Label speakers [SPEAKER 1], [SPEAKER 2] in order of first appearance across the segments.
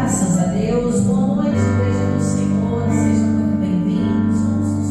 [SPEAKER 1] Graças a Deus, boa noite, igreja do Senhor, sejam muito bem-vindos. Vamos nos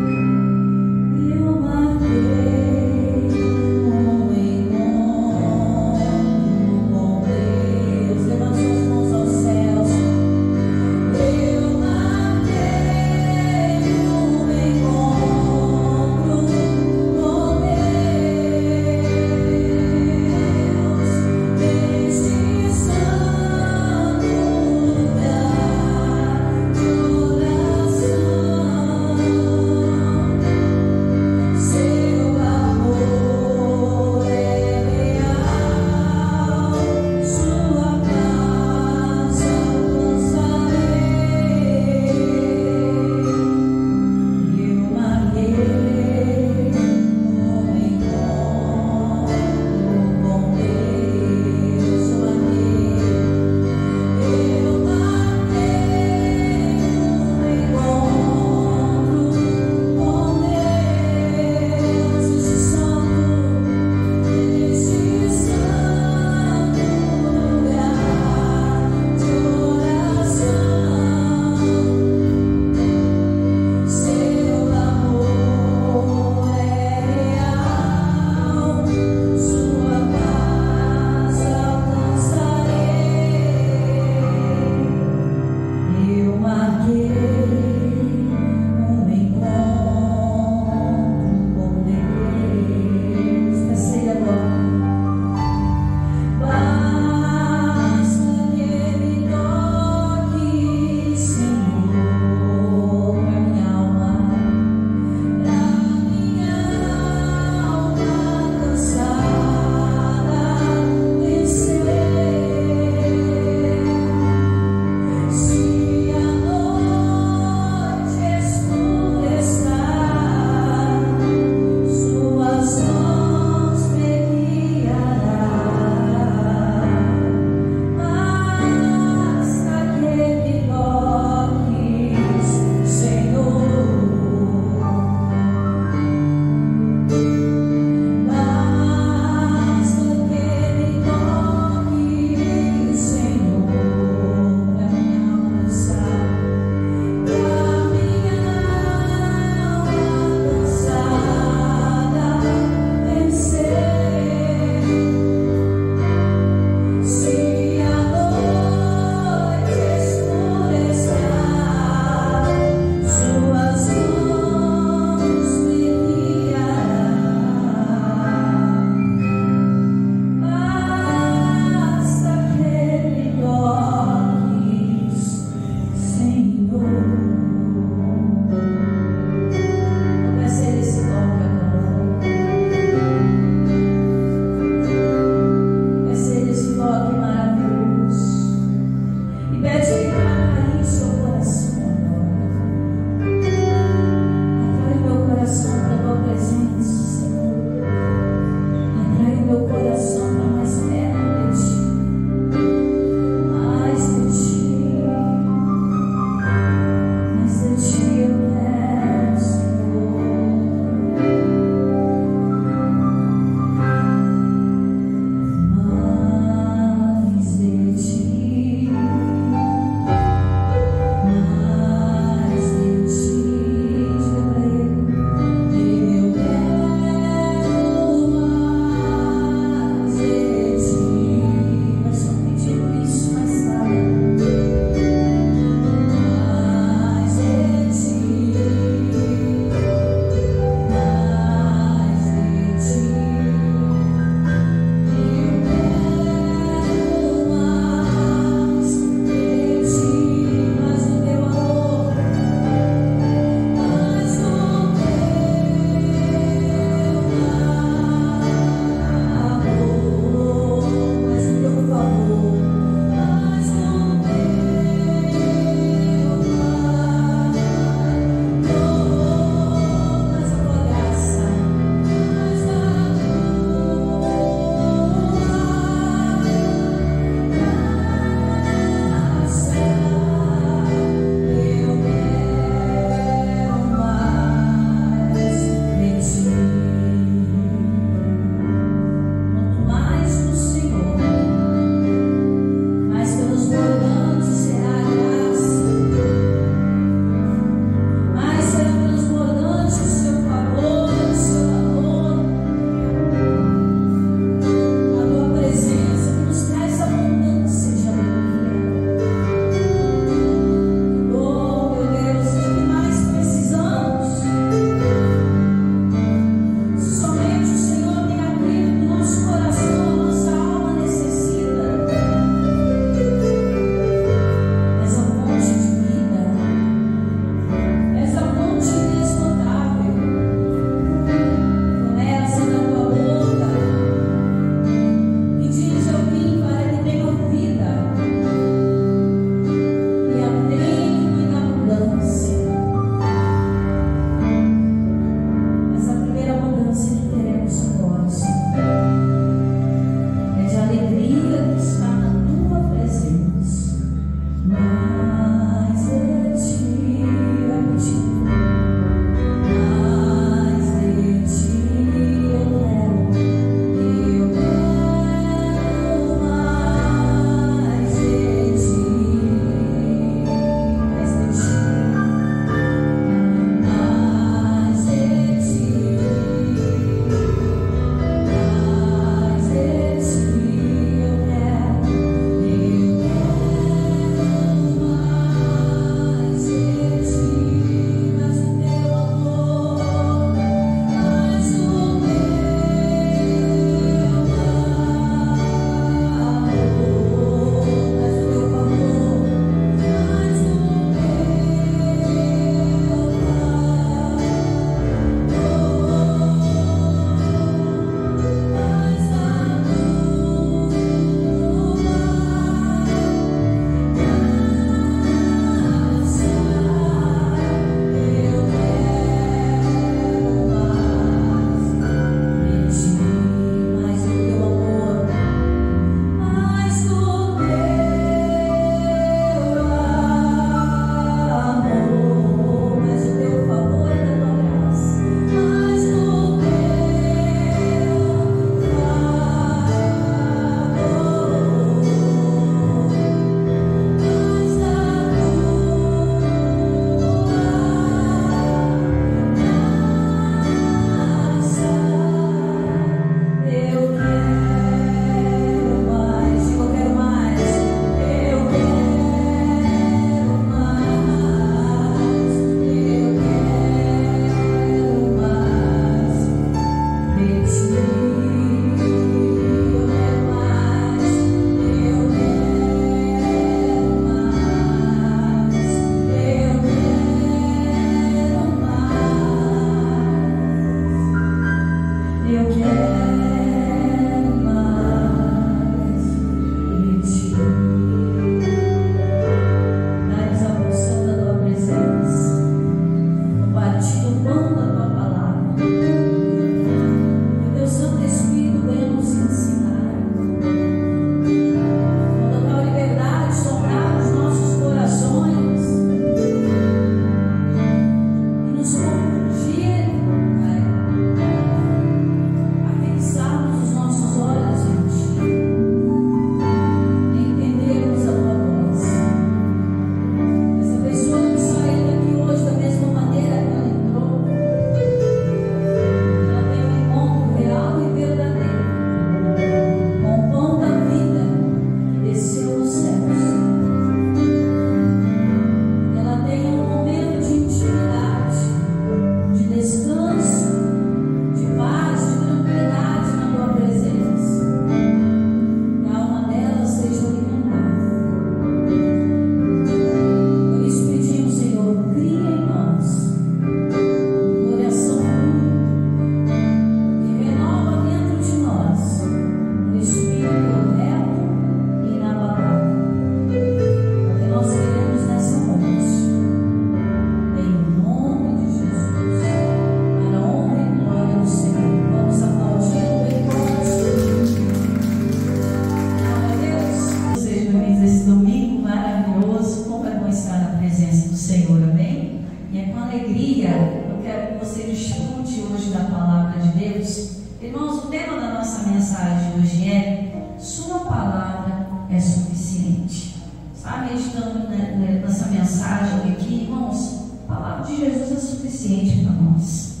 [SPEAKER 1] tema da nossa mensagem hoje é: Sua palavra é suficiente. Sabe, meditando nessa mensagem aqui, irmãos, a palavra de Jesus é suficiente para nós.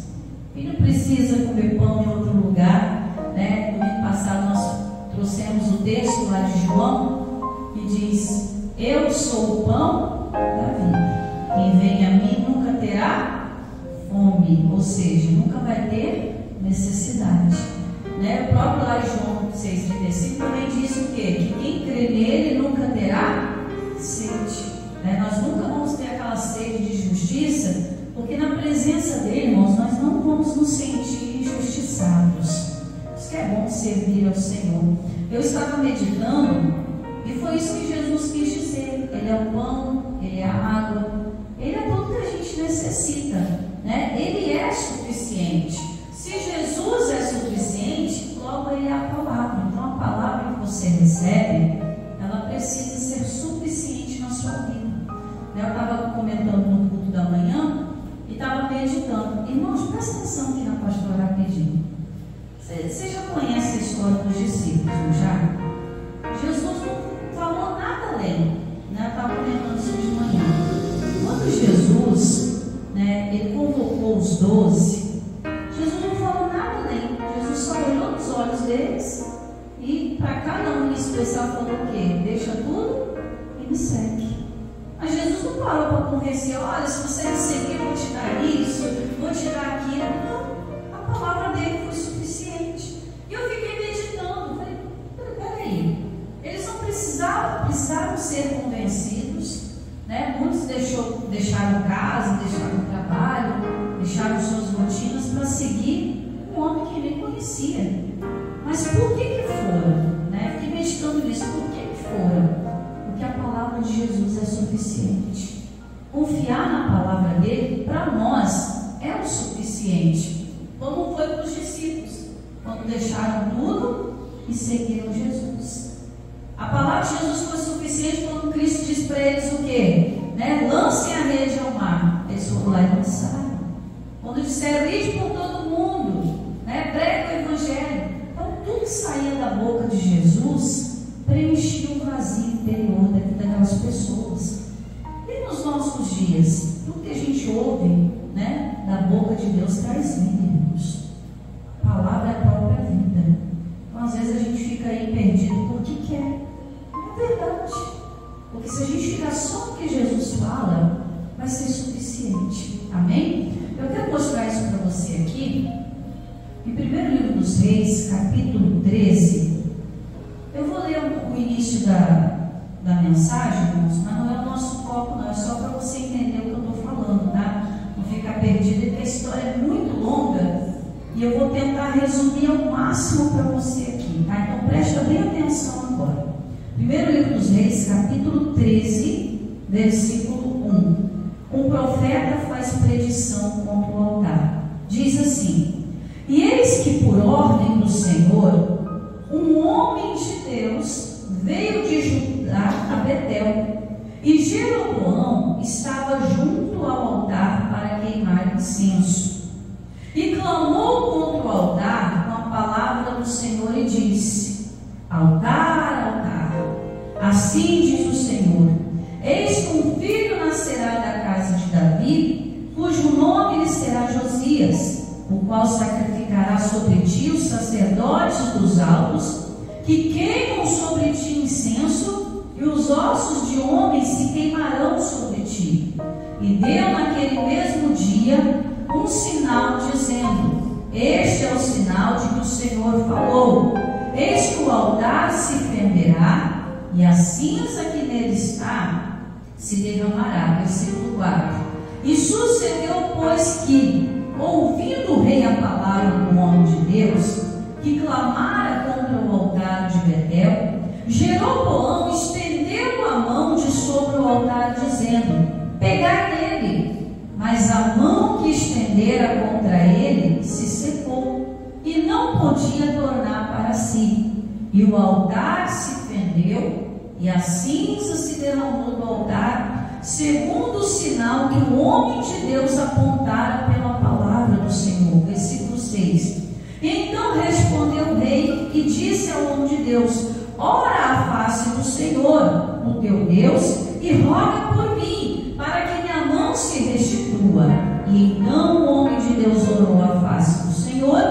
[SPEAKER 1] Ele não precisa comer pão em outro lugar, né? Domingo passado nós trouxemos o texto lá de João, que diz: Eu sou o pão da vida. Quem vem a mim nunca terá fome, ou seja, nunca vai ter necessidade, né? O próprio lá em João 6,35 também diz o quê? Que quem crê nele nunca terá sede, né? Nós nunca vamos ter aquela sede de justiça, porque na presença dele, irmãos, nós não vamos nos sentir injustiçados. Isso que é bom servir ao Senhor. Eu estava meditando e foi isso que Jesus quis dizer. Ele é o pão, ele é a água, ele é tudo que a gente necessita, né? Ele é suficiente. Se Jesus é suficiente, logo ele é a palavra. Então a palavra que você recebe, ela precisa ser suficiente na sua vida. Eu estava comentando no culto da manhã e estava meditando. Irmãos, presta atenção aqui na pastora rapidinho. Você já conhece a história dos discípulos, não já? Jesus não falou nada além, né? Eu estava comentando isso de manhã. Quando Jesus, né, ele convocou os 12, Jesus não falou nada além. Jesus só olhou nos olhos deles e para cada um em especial falou o quê? Deixa tudo e me segue. Mas Jesus não parou para convencer: olha, se você me seguir, eu vou te dar isso, vou te dar aquilo. Não, a palavra dele foi suficiente. E eu fiquei meditando, falei: peraí, eles não precisaram ser convencidos, né? Muitos deixaram casa, deixaram trabalho, deixaram suas rotinas para seguir um homem que nem conhecia. Mas por que foram? Né? Fiquei meditando nisso. Por que foram? Porque a palavra de Jesus é suficiente. Confiar na palavra dele, para nós, é o suficiente. Como foi para os discípulos, quando deixaram tudo e seguiram Jesus. A palavra de Jesus foi suficiente quando Cristo disse para eles o quê? Né? Lancem a rede ao mar. Eles foram lá e lançaram. Quando disseram: ide por todo mundo, né? Prega o evangelho. Então tudo que saía da boca de Jesus preenchia o vazio interior daquelas pessoas. E nos nossos dias, tudo que a gente ouve, né, da boca de Deus traz vida, irmãos. A palavra é a própria vida. Então às vezes a gente fica aí perdido porque quer. É verdade. Porque se a gente ficar só no que Jesus fala, vai ser suficiente. Amém? Eu quero mostrar isso para você aqui. Em 1º livro dos Reis, capítulo 13. Eu vou ler o início da mensagem, irmãos, mas não é o nosso foco, não. É só para você entender o que eu estou falando, tá? Não ficar perdido, porque a história é muito longa e eu vou tentar resumir ao máximo para você aqui, tá? Então presta bem atenção agora. 1º livro dos Reis, capítulo 13, versículo 1. Um profeta faz predição contra o altar. Diz assim: e eis que por ordem do Senhor, um homem de Deus veio de Judá a Betel, e Jeroboão estava junto ao altar para queimar incenso. E clamou contra o altar com a palavra do Senhor e disse: altar, altar, assim diz o Senhor: eis que um filho nascerá da casa de Davi, cujo nome lhe será Josias, o qual sacrificará sobre ti os sacerdotes dos altos, que queimam sobre ti incenso, e os ossos de homens se queimarão sobre ti. E deu naquele mesmo dia um sinal, dizendo: este é o sinal de que o Senhor falou: eis que o altar se fenderá, e a cinza que nele está se derramará. Versículo 4. E sucedeu, pois, que, ouvindo o rei a palavra do homem de Deus, que clamara contra o altar de Betel, Jeroboão estendeu a mão de sobre o altar, dizendo: pegai nele. Mas a mão que estendera contra ele se secou, e não podia tornar para si. E o altar se fendeu, e a cinza se derramou do altar, segundo o sinal que o homem de Deus apontara pela palavra do Senhor. Versículo 6. Então respondeu o rei e disse ao homem de Deus: ora à face do Senhor, o teu Deus, e roga por mim, para que minha mão se restitua. E então o homem de Deus orou à face do Senhor,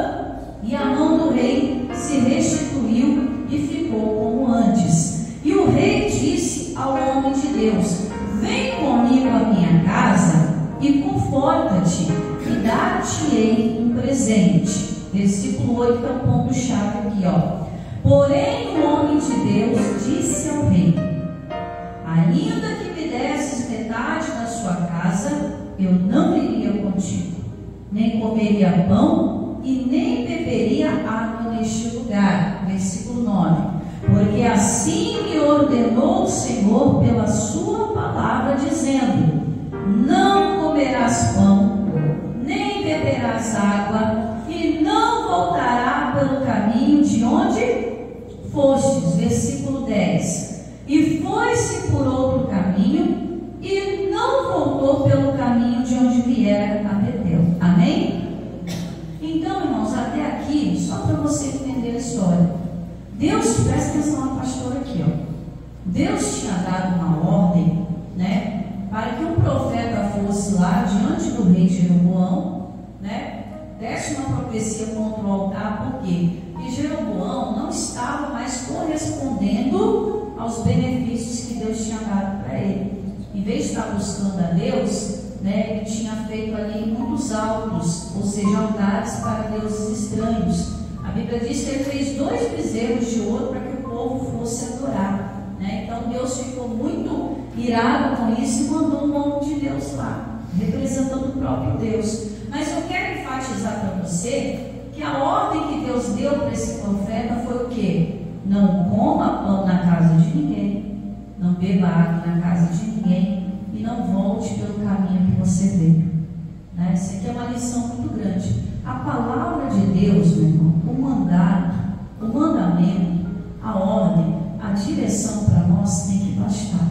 [SPEAKER 1] e a mão do rei se restituiu e ficou como antes. E o rei disse ao homem de Deus: vem comigo à minha casa e conforta-te, e dar-te-ei um presente. Versículo 8, que é o ponto-chave aqui, ó. Porém o homem de Deus disse ao rei: ainda que me desses metade da sua casa, eu não iria contigo, nem comeria pão e nem beberia água neste lugar. Versículo 9. Porque assim me ordenou o Senhor pela sua palavra, dizendo: não comerás pão, nem beberás água, e não voltará pelo caminho de onde fostes. Versículo 10. E foi-se por outro caminho, e não voltou pelo caminho de onde viera a Betel. Amém? Então, irmãos, até aqui, só para você entender a história, Deus, presta atenção na pastora aqui, ó. Deus tinha dado uma ordem, né, para que um profeta fosse lá diante do rei Jeroboão, né, desse uma profecia contra o altar. Por quê? Porque Jeroboão não estava mais correspondendo aos benefícios que Deus tinha dado para ele. Em vez de estar buscando a Deus, né, ele tinha feito ali muitos altos, ou seja, altares para deuses estranhos. A Bíblia diz que ele fez 2 bezerros de ouro para que o povo fosse adorar, né? Então Deus ficou muito irado com isso e mandou um homem de Deus lá, representando o próprio Deus. Mas eu quero enfatizar para você que a ordem que Deus deu para esse profeta foi o quê? Não coma pão na casa de ninguém, não beba água na casa de ninguém, e não volte pelo caminho que você veio, né? Isso aqui é uma lição muito grande. A palavra de Deus, meu irmão, o mandato, o mandamento, a ordem, a direção para nós tem que bastar.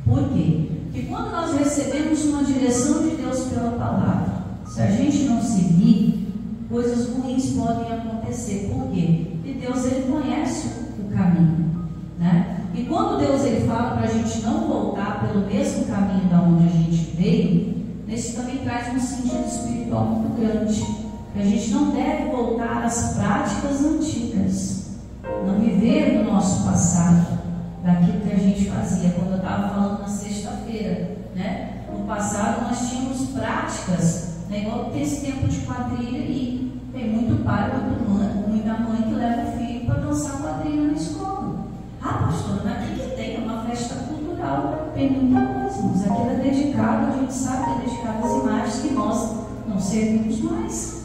[SPEAKER 1] Por quê? Porque quando nós recebemos uma direção de Deus pela palavra, se a gente não seguir, coisas ruins podem acontecer. Por quê? Porque Deus, ele conhece o caminho, né? E quando Deus, ele fala para a gente não voltar pelo mesmo caminho da onde a gente veio, isso também traz um sentido espiritual muito grande. Que a gente não deve voltar às práticas antigas, não viver no nosso passado, daquilo que a gente fazia. Quando eu estava falando na sexta-feira, né? No passado nós tínhamos práticas, né? Igual tem esse tempo de quadrilha e tem muito pai, muita mãe que leva o filho para dançar quadrilha na escola. Ah, pastor, mas o que tem? É uma festa cultural. Tem muita coisa, mas aquilo é dedicado, a gente sabe que é dedicado às imagens que nós não servimos mais.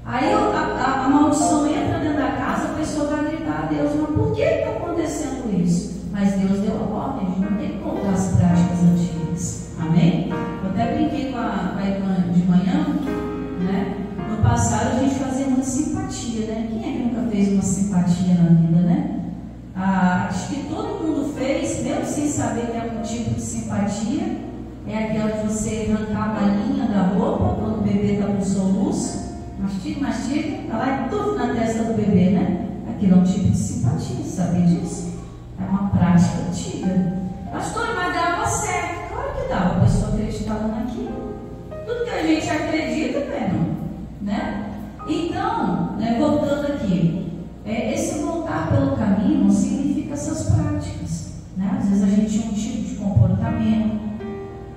[SPEAKER 1] Aí a maldição entra dentro da casa, a pessoa vai gritar a Deus: mas por que está acontecendo isso? Mas Deus deu a ordem, a gente não tem que voltar às práticas antigas. Amém? Eu até brinquei com a irmã de manhã, né? No passado a gente fazia muita simpatia, né? Quem é que nunca fez uma simpatia na vida, né? Acho que todo mundo fez, mesmo sem saber que é um tipo de simpatia. É aquela de você arrancar uma linha da roupa quando o bebê está com soluço. Mastiga, está lá e tudo na testa do bebê, né? Aquilo é um tipo de simpatia, sabe disso? É uma prática antiga. Pastor, mas dava certo. Claro que dava, a pessoa acreditava naquilo. Tudo que a gente acredita, né? Então, né, voltando aqui, esse voltar pelo caminho não significa essas práticas, né? Às vezes a gente tinha um tipo de comportamento,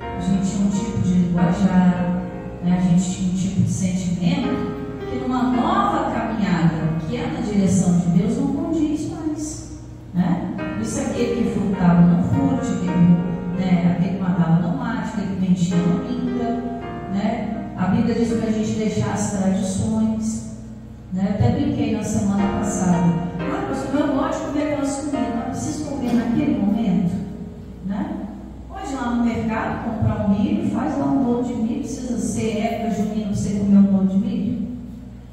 [SPEAKER 1] a gente tinha um tipo de linguajar, né? A gente tinha um tipo de sentimento que numa nova caminhada, que é na direção de Deus, não condiz mais, né? Por isso aquele que furtava não furte, aquele que matava não mate, aquele que mentia não minta, né? A Bíblia diz para a gente deixar as tradições, né? Eu até brinquei na semana passada: pastor, eu gosto de comer aquelas comidas, mas preciso comer naquele momento, né? Pode ir lá no mercado comprar um milho, faz lá um bolo de milho. Precisa ser época junina para você comer um bolo de milho,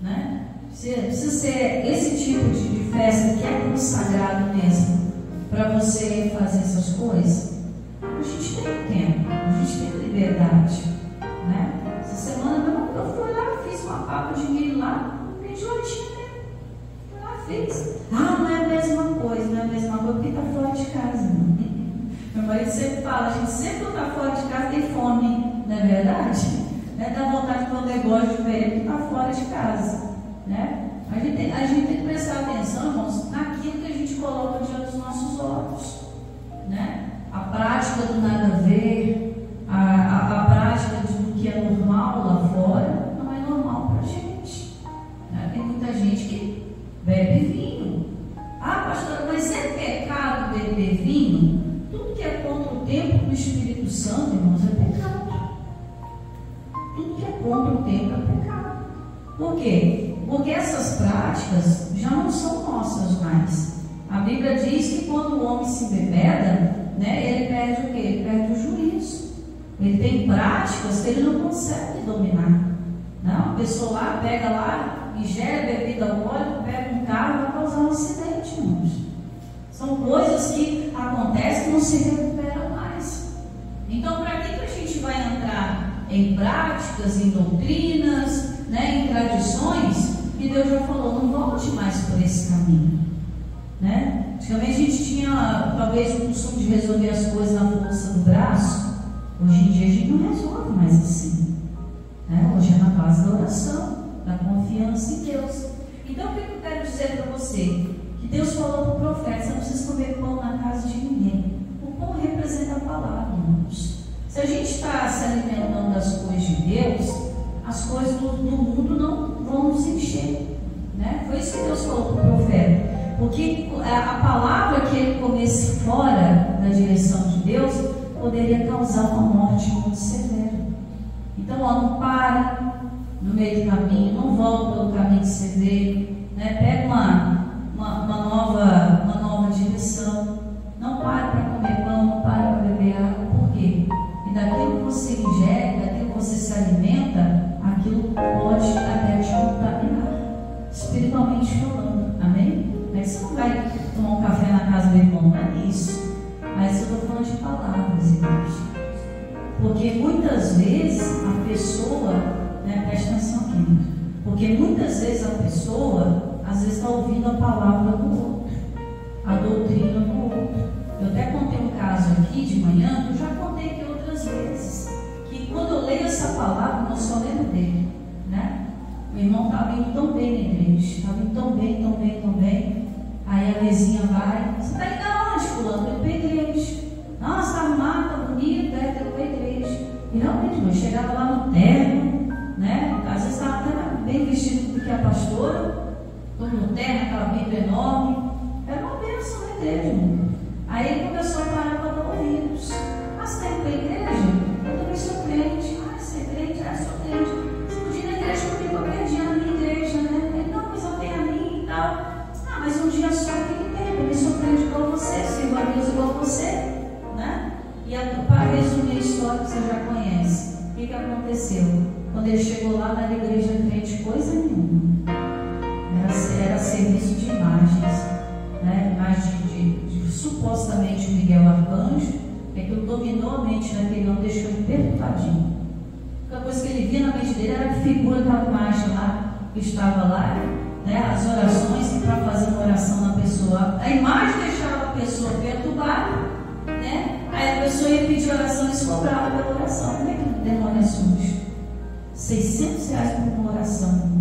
[SPEAKER 1] né? Precisa ser esse tipo de festa que é consagrado mesmo para você fazer essas coisas. A gente tem tempo, a gente tem liberdade, né? Essa semana eu fui lá, fiz uma papa de milho lá, idiotinha mesmo. Ela fez. Ah, não é a mesma coisa, não é a mesma coisa porque está fora de casa. Meu marido sempre fala, a gente sempre está fora de casa tem fome, não é verdade? Né? Dá vontade de comer um negócio diferente porque está fora de casa. Né? A gente tem que prestar atenção, irmãos, naquilo que a gente coloca diante dos nossos olhos. Né? A prática do nada a ver, a prática do que é normal lá fora, não é normal para a gente. Né? Tem muita gente que bebe vinho. Ah, pastor, mas é pecado beber vinho? Tudo que é contra o templo do Espírito Santo, irmãos, é pecado. Tudo que é contra o templo é pecado. Por quê? Porque essas práticas já não são nossas mais. A Bíblia diz que quando o homem se embebeda, né, ele perde o quê? Ele perde o juízo. Ele tem práticas que ele não consegue dominar. Não, a pessoa lá pega lá, ingere bebida alcoólica, pega um carro e vai causar um acidente, irmãos. São coisas que acontecem e não se recuperam mais. Então, para que a gente vai entrar em práticas, em doutrinas, né, em tradições, que Deus já falou, não volte mais por esse caminho. Né? Antigamente a gente tinha talvez o costume de resolver as coisas na força do braço. Hoje em dia a gente não resolve mais assim. Né? Hoje é na base da oração, da confiança em Deus. Então o que eu quero dizer para você? Que Deus falou para o profeta, você não precisa comer pão na casa de ninguém. O pão representa a palavra, irmãos. Se a gente está se alimentando das coisas de Deus, as coisas do mundo não vão nos encher. Né? Foi isso que Deus falou para o profeta. Porque a palavra que ele comesse fora da direção de Deus poderia causar uma morte muito severa. Então, não para no meio do caminho, não volta pelo caminho que você veio, né? Pega uma nova direção. Não para para comer pão, não para para beber água. Por quê? E daquilo que você ingere, daquilo que você se alimenta, aquilo pode até te contaminar, espiritualmente falando. Amém? Você não vai tomar um café na casa do irmão, não é isso. Mas eu estou falando de palavras, irmãos. Porque muitas vezes a pessoa, né, presta atenção aqui, porque muitas vezes a pessoa, às vezes está ouvindo a palavra do outro, a doutrina do outro. Eu até contei um caso aqui de manhã, eu já contei aqui outras vezes, que quando eu leio essa palavra, eu só lembro dele, né? O irmão estava indo tão bem na igreja, estava indo tão bem, tão bem, tão bem. Aí a vizinha vai, você está indo aonde, fulano? Eu para a igreja. Nossa, está arrumado, está bonito, eu para a igreja. E realmente, eu chegava lá no terno, né? Às vezes estava até bem vestido do que a pastora, todo no terno, aquela Bíblia enorme. Era uma bênção na igreja, irmão. Aí ele começou a parar para dar ouvidos. Ah, você está indo para a igreja? Eu também sou crente. Ah, você é crente? Ah, sou crente. Você podia ir na igreja comigo, eu perdi a minha igreja, né? Ele, não, mas eu tenho a minha e tal. Mas um dia só tem tempo, eu me sou crente igual você, sirvo a Deus igual você, né? E para resumir a história que você já conhece, o que aconteceu? Quando ele chegou lá na igreja crente, coisa nenhuma. Era serviço de imagens, né? Imagem de supostamente o Miguel Arcanjo, que aquilo dominou a mente daquele homem, deixou ele perturbadinho. A única coisa que ele via na mente dele era a figura da imagem lá, que estava lá. Né, as orações para fazer uma oração na pessoa, a imagem deixava a pessoa perturbada, né? Aí a pessoa ia pedir oração e se cobrava pela oração. Como é que o demônio é sujo? R$600 por uma oração.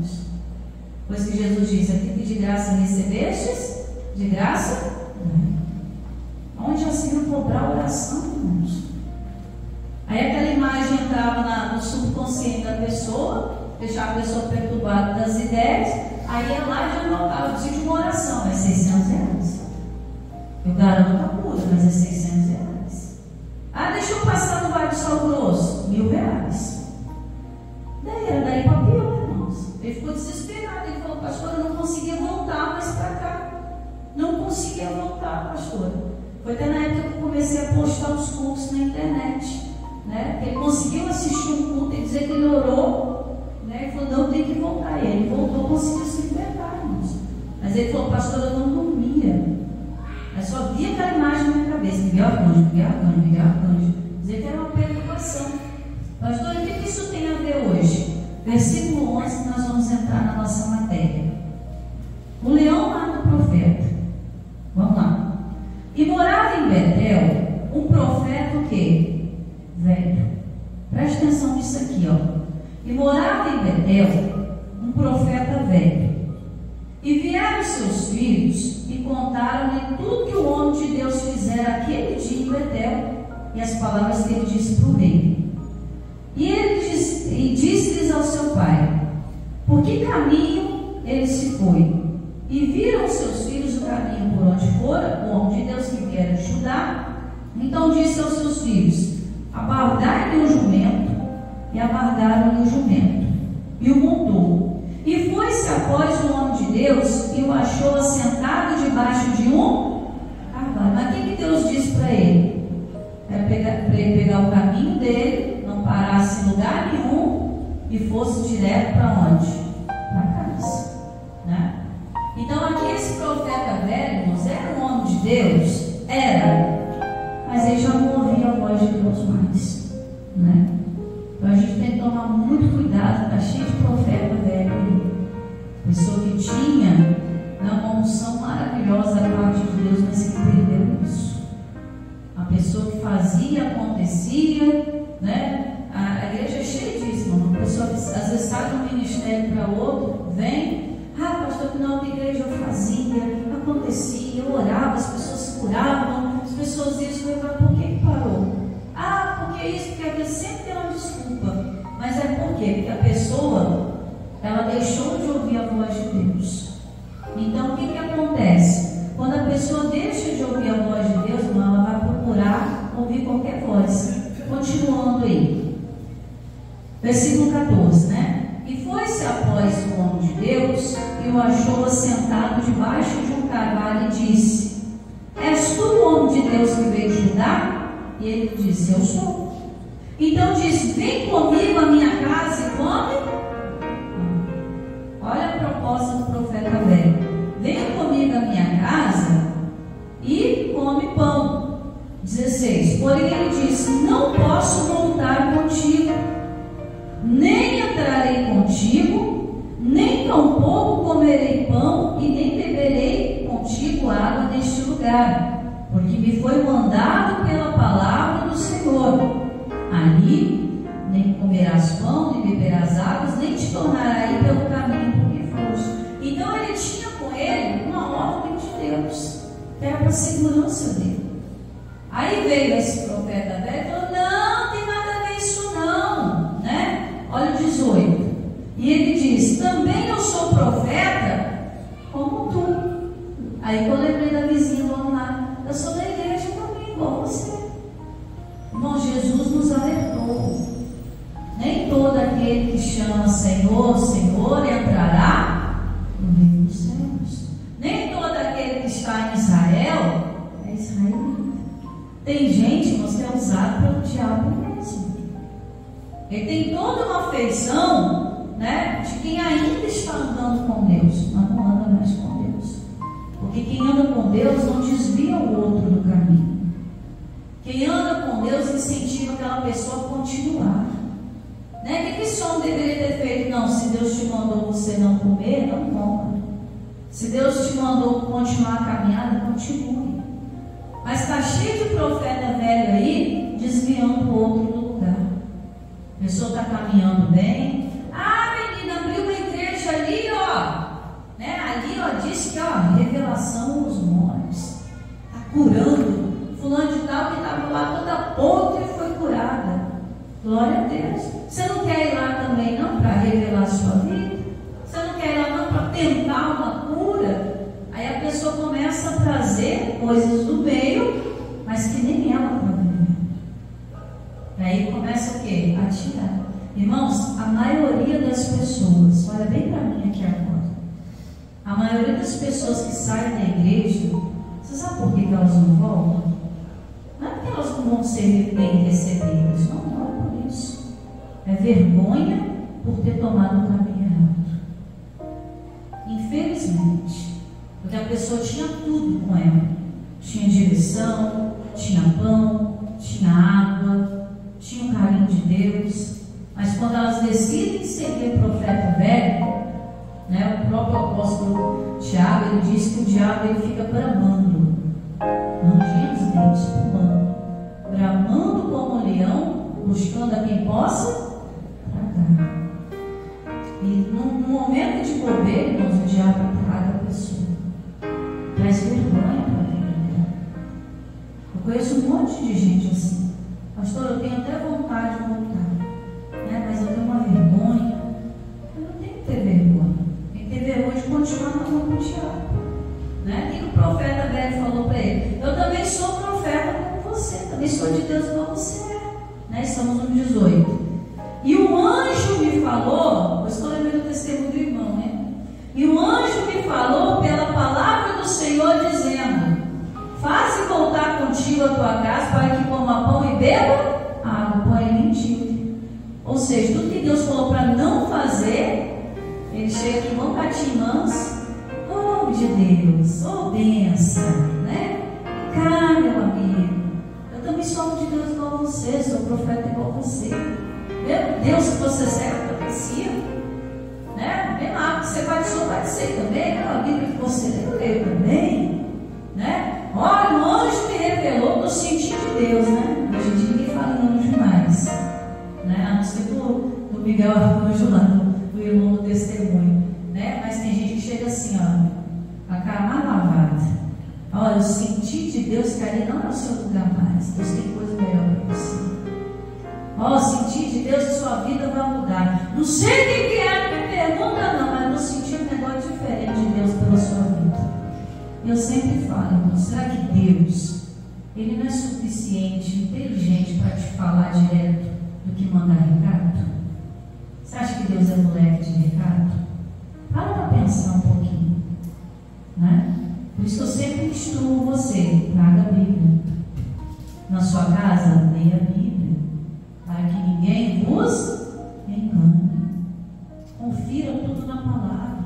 [SPEAKER 1] Pois que Jesus diz: aqui que de graça recebestes, de graça, onde já se viu cobrar a oração, irmãos? Aí aquela imagem entrava no subconsciente da pessoa, deixava a pessoa perturbada das ideias. Aí ia lá e já anotava, eu preciso de uma oração, é R$600. Eu garanto a cura, mas é R$600. Ah, deixa eu passar no Vale do Sal Grosso, R$1.000. Daí era daí para pior, irmãos. Ele ficou desesperado, ele falou: pastor, eu não conseguia voltar mais para cá. Não conseguia voltar, pastor. Foi até na época que eu comecei a postar os cultos na internet, né? Ele conseguiu assistir um culto e dizer que ele orou. Ele falou: não, tem que voltar. E ele voltou, conseguiu se libertar, irmãos. Mas ele falou: pastor, eu não dormia. Eu só via aquela imagem na minha cabeça: Miguel Arcanjo, Miguel Arcanjo, Miguel Arcanjo. Dizer que era uma preocupação. Pastor, o que isso tem a ver hoje? versículo 11, nós vamos entrar na nossa matéria. O leão mata o profeta. Vamos lá. E morava em Betel um profeta o quê? Velho. Preste atenção nisso aqui, ó. E morava em Betel um profeta velho. E vieram seus filhos e contaram-lhe tudo que o homem de Deus fizera aquele dia em Betel e as palavras que ele disse para o rei. E disse-lhes ao seu pai: por que caminho ele se foi? E viram seus filhos o caminho por onde fora, o homem de Deus que viera de Judá. Então disse aos seus filhos: abardai-lhe o jumento. E abardaram-lhe o jumento, e o montou. E foi-se após o homem de Deus, e o achou assentado debaixo de um carvalho. Mas o que Deus disse para ele? Era para ele pegar o caminho dele, não parasse em lugar nenhum, e fosse direto para onde? Para casa, né? Então aqui esse profeta velho, irmãos, era um homem de Deus? Era, mas ele já não ouvia a voz de Deus mais, né? Então a gente tem que tomar muito cuidado, está cheio de profeta velho aí. Pessoa que tinha uma unção maravilhosa da parte de Deus, mas que perdeu isso. A pessoa que fazia, acontecia, né? A igreja é cheia disso, irmão. Uma pessoa que às vezes sai de um ministério para outro, vem, pastor, que na outra igreja eu fazia, acontecia, eu orava, as pessoas se curavam, as pessoas isso, eu falei, por que parou? Porque isso, porque a gente sempre tem uma desculpa. Mas é por quê? Porque a pessoa, ela deixou de ouvir a voz de Deus. Então o que acontece? Quando a pessoa deixa de ouvir a voz de Deus, ela vai procurar ouvir qualquer voz. Continuando aí, versículo 14, né? E foi-se após o homem de Deus, e o achou assentado debaixo de um carvalho, e disse: és tu o homem de Deus que veio de Judá? E ele disse: eu sou. Então disse: vem comigo à minha casa e come. Olha a proposta do profeta velho: venha comigo à minha casa e come pão. 16. Porém ele disse: não posso voltar contigo, nem entrarei contigo, nem tampouco comerei pão e nem beberei contigo água neste lugar, porque me foi mandado pela palavra do Senhor. Ali nem comerás pão, nem beberás águas, nem te tornarás aí pelo caminho por que foste. Então ele tinha com ele uma ordem de Deus, que era para a segurança dele. Aí veio esse profeta velho e falou: não tem nada a ver isso não, né? Olha o 18. E ele diz: também eu sou profeta como tu. Aí eu lembrei da vizinha, vamos lá, eu sou da igreja também, igual você. Irmão, Jesus nos alertou: nem todo aquele que chama Senhor, Senhor entrará no reino dos céus. Nem todo aquele que está em Israel é israelita. Tem gente, irmãos, que é usado pelo diabo mesmo. Ele tem toda uma afeição, né, de quem ainda está andando com Deus, mas não anda mais com Deus. Porque quem anda com Deus não desvia o outro do caminho. Quem anda com Deus incentiva aquela pessoa a continuar. Né? O que esse homem deveria ter feito? Não, se Deus te mandou você não comer, não coma. Se Deus te mandou continuar a caminhada, continue. Mas está cheio de profeta velho aí, desviando o outro do lugar. A pessoa está caminhando bem. Menina, abriu uma igreja ali, ó. Né? Ali, ó, disse que, ó, revelação nos montes. Está curando. Fulano de tal que estava lá toda podre e foi curada. Glória a Deus. Você não quer ir lá também não para revelar a sua vida? Você não quer ir lá não para tentar uma cura? Aí a pessoa começa a trazer coisas do meio, mas que nem ela está vivendo. Aí começa o quê? A tirar. Irmãos, a maioria das pessoas, olha bem para mim aqui agora, a maioria das pessoas que saem da igreja, você sabe por que elas não voltam? Não é porque elas não vão ser bem recebidas, não é por isso. É vergonha por ter tomado o caminho errado. Infelizmente. Porque a pessoa tinha tudo com ela. Tinha direção, tinha pão, tinha água, tinha o carinho de Deus. Mas quando elas decidem seguir o profeta velho, né, o próprio apóstolo Tiago, ele diz que o diabo ele fica bramando, rangindo os dentes, pulando, bramando como um leão, buscando a quem possa tragar. E no momento de bobeira, irmãos, o diabo traga a pessoa, traz vergonha para dentro dela. Eu conheço um monte de gente assim. Pastor, eu tenho até vontade de voltar, né? Mas eu tenho uma vergonha. Eu não tenho que ter vergonha. Tem que ter vergonha de continuar falando com o diabo, né? E o profeta velho falou para ele: eu também sou profeta como você, também sou de Deus como você é, né? Estamos no 18. E o anjo me falou, eu estou lembrando o testemunho do irmão, né? E o anjo me falou pela palavra do Senhor, dizendo: faze voltar contigo a tua casa, para que coma pão e beba água. Pô, é mentira. Ou seja, tudo que Deus falou para não fazer, ele chega aqui, mão catimãs. Oh, de Deus, oh, benção, né? Cá, meu amigo, eu também sou de Deus igual você, sou profeta igual você. Meu Deus, se você serve a profecia, né? Vem lá, que você batizou, batizei também, né? A Bíblia que você leu também, né? Olha, o anjo me revelou que eu senti de Deus, né? Hoje em dia ninguém fala em anjo mais, né? A não ser do Miguel Arcanjo lá, do irmão do testemunho, né? Mas tem gente que chega assim, ó, a cara mais lavada. Olha, eu senti de Deus que ali não é o seu lugar mais. Deus tem coisa melhor para você. Ó, senti de Deus que sua vida vai mudar. Não sei o que é, não me pergunta não, mas eu senti um negócio diferente de Deus pela sua vida. Eu sempre falo, irmão, será que Deus, Ele não é suficiente, inteligente para te falar direto do que mandar recado? Você acha que Deus é moleque de recado? Para pensar um pouquinho, né? Por isso que eu sempre instruo você, traga a Bíblia. Na sua casa, leia a Bíblia, para que ninguém vos engane. Confira tudo na palavra,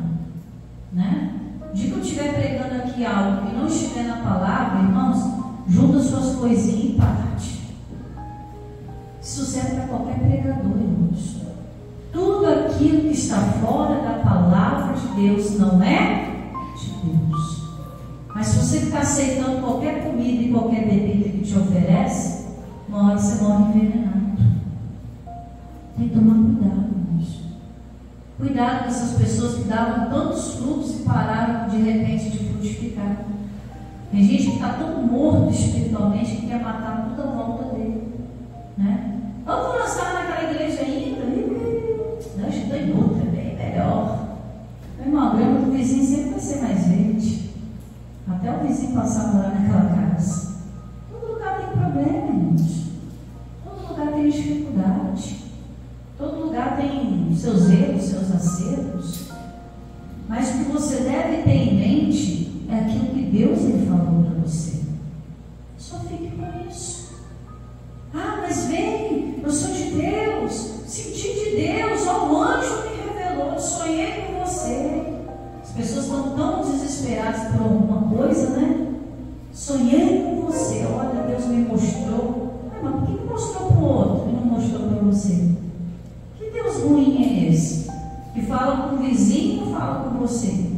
[SPEAKER 1] né? De que eu estiver pregando aqui algo que não estiver na palavra, irmãos, junta suas coisinhas e parte. Isso serve para qualquer pregador, irmãos. Tudo aquilo que está fora da palavra de Deus não é de Deus. Mas se você ficar aceitando qualquer comida e qualquer bebida que te oferece, uma hora você morre envenenado. Tem que tomar cuidado, irmãos. Cuidado com essas pessoas que davam tantos frutos e pararam de repente de frutificar. Tem gente que está tão morto espiritualmente que quer matar toda a volta dele, né? Vamos lançar naquela igreja ainda? Não, estou em outra, é bem melhor. Meu irmão, a grama do vizinho sempre vai ser mais verde, até o vizinho passar a morar naquela casa. Todo lugar tem problema, irmãos. Todo lugar tem dificuldade. Todo lugar tem seus erros, seus acertos. Mas o que você deve ter em mente é aquilo que Deus lhe falou para você. Só fique com isso. Ah, mas vem, eu sou de Deus, senti de Deus, ó, o anjo me revelou, sonhei com você. As pessoas estão tão desesperadas por alguma coisa, né? Sonhei com você, olha, Deus me mostrou. Ah, mas por que mostrou para o outro e não mostrou para você? Que Deus ruim é esse? Que fala com o vizinho e não fala com você?